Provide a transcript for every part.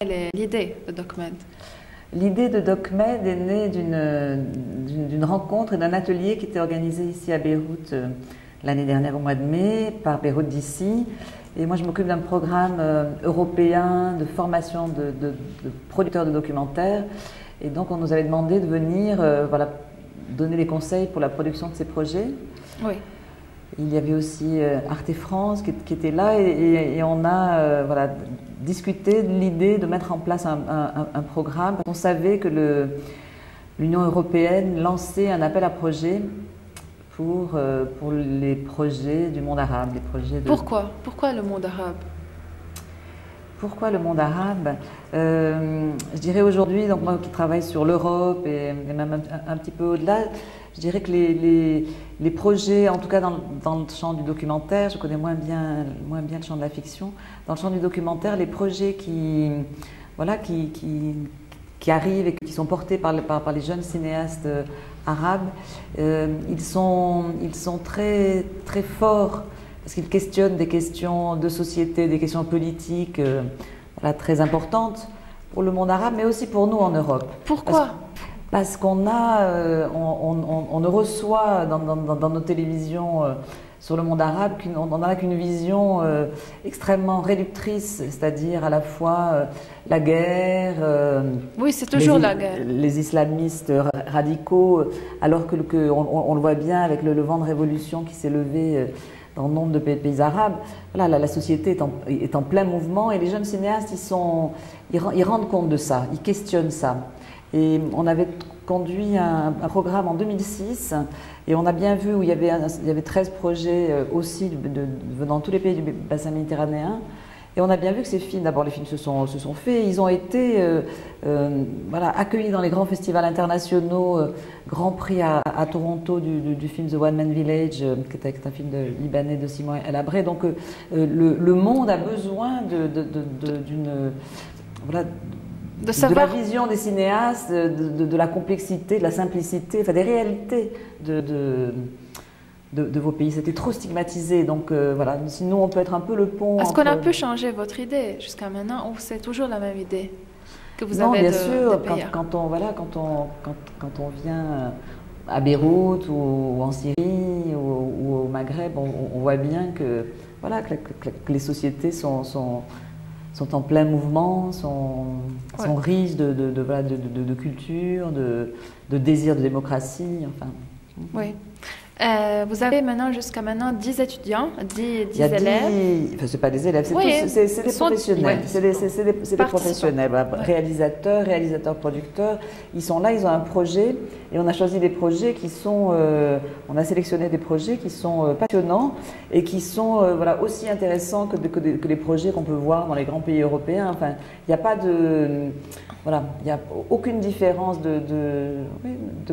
L'idée de DocMed? L'idée de DocMed est née d'une rencontre et d'un atelier qui était organisé ici à Beyrouth l'année dernière au mois de mai par Beyrouth d'ici. Et moi je m'occupe d'un programme européen de formation de producteurs de documentaires. Et donc on nous avait demandé de venir voilà, donner des conseils pour la production de ces projets. Oui. Il y avait aussi Arte France qui était là et on a voilà, discuté de l'idée de mettre en place un programme. On savait que l'Union européenne lançait un appel à projets pour les projets du monde arabe. Les projets de... Pourquoi le monde arabe? Pourquoi le monde arabe? Je dirais aujourd'hui, donc moi qui travaille sur l'Europe et même un petit peu au-delà, je dirais que les projets, en tout cas dans le champ du documentaire, je connais moins bien le champ de la fiction, dans le champ du documentaire, les projets qui arrivent et qui sont portés par les jeunes cinéastes arabes, ils sont très, très forts parce qu'ils questionnent des questions de société, des questions politiques voilà, très importantes pour le monde arabe, mais aussi pour nous en Europe. Pourquoi? Parce qu'on a, on ne reçoit dans nos télévisions sur le monde arabe, on n'en a qu'une vision extrêmement réductrice, c'est-à-dire à la fois la guerre, oui, c'est toujours la guerre, les islamistes radicaux, alors on le voit bien avec le vent de révolution qui s'est levé dans nombre de pays arabes. Voilà, la société est en plein mouvement et les jeunes cinéastes, ils rendent compte de ça, ils questionnent ça. Et on avait conduit un programme en 2006 et on a bien vu où il y avait 13 projets aussi venant de tous les pays du bassin méditerranéen. Et on a bien vu que ces films, d'abord les films se sont faits, ils ont été voilà, accueillis dans les grands festivals internationaux, Grand Prix à Toronto du film The One Man Village, qui est un film libanais de Simon El Abré. Donc le monde a besoin d'une... Voilà, de la vision des cinéastes, de la complexité, de la simplicité, enfin des réalités de vos pays. C'était trop stigmatisé, donc voilà, sinon on peut être un peu le pont. Est-ce qu'on a pu changer votre idée jusqu'à maintenant ou c'est toujours la même idée que vous avez? Non, bien sûr, quand on vient à Beyrouth ou en Syrie ou au Maghreb, on voit bien que, voilà, que les sociétés sont en plein mouvement, sont riches de culture, de désir de démocratie, enfin. Oui. Vous avez jusqu'à maintenant 10 étudiants, 10 élèves. Enfin, c'est pas des élèves, c'est des professionnels. C'est des professionnels, réalisateurs, producteurs. Ils sont là, ils ont un projet et on a choisi des projets qui sont, on a sélectionné des projets qui sont passionnants et qui sont voilà, aussi intéressants que les projets qu'on peut voir dans les grands pays européens. Enfin, il n'y a pas de... Voilà, il n'y a aucune différence de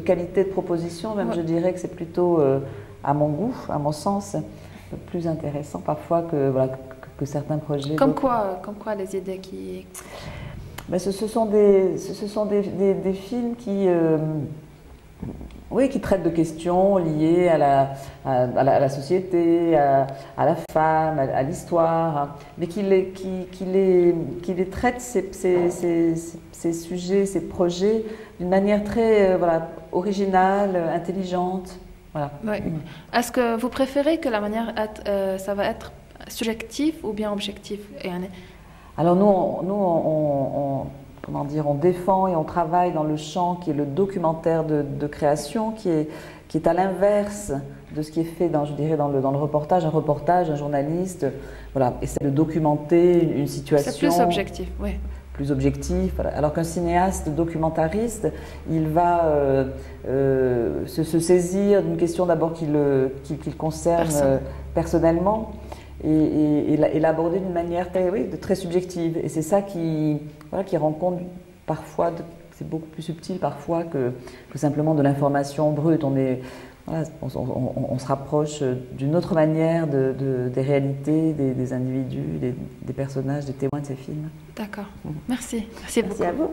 qualité de proposition, même je dirais que c'est plutôt, à mon goût, à mon sens, plus intéressant parfois que certains projets. Comme quoi les idées qui... Mais ce sont des films qui traitent de questions liées à la société, à la femme, à l'histoire, mais qui les traitent ces sujets, ces projets d'une manière très voilà, originale, intelligente. Voilà. Oui. Est-ce que vous préférez que la manière ça va être subjectif ou bien objectif? Alors nous, comment dire, on défend et on travaille dans le champ qui est le documentaire de création, qui est à l'inverse de ce qui est fait dans le reportage. Un reportage, un journaliste, voilà, essaie de documenter une situation. C'est plus objectif, oui. Plus objectif, voilà. Alors qu'un cinéaste documentariste, il va se saisir d'une question d'abord qui le concerne personnellement et l'aborder d'une manière très subjective. Et c'est ça qui rend compte parfois, c'est beaucoup plus subtil parfois que simplement de l'information brute. On se rapproche d'une autre manière des réalités, des individus, des personnages, des témoins de ces films. D'accord. Merci. Merci beaucoup. Merci à vous.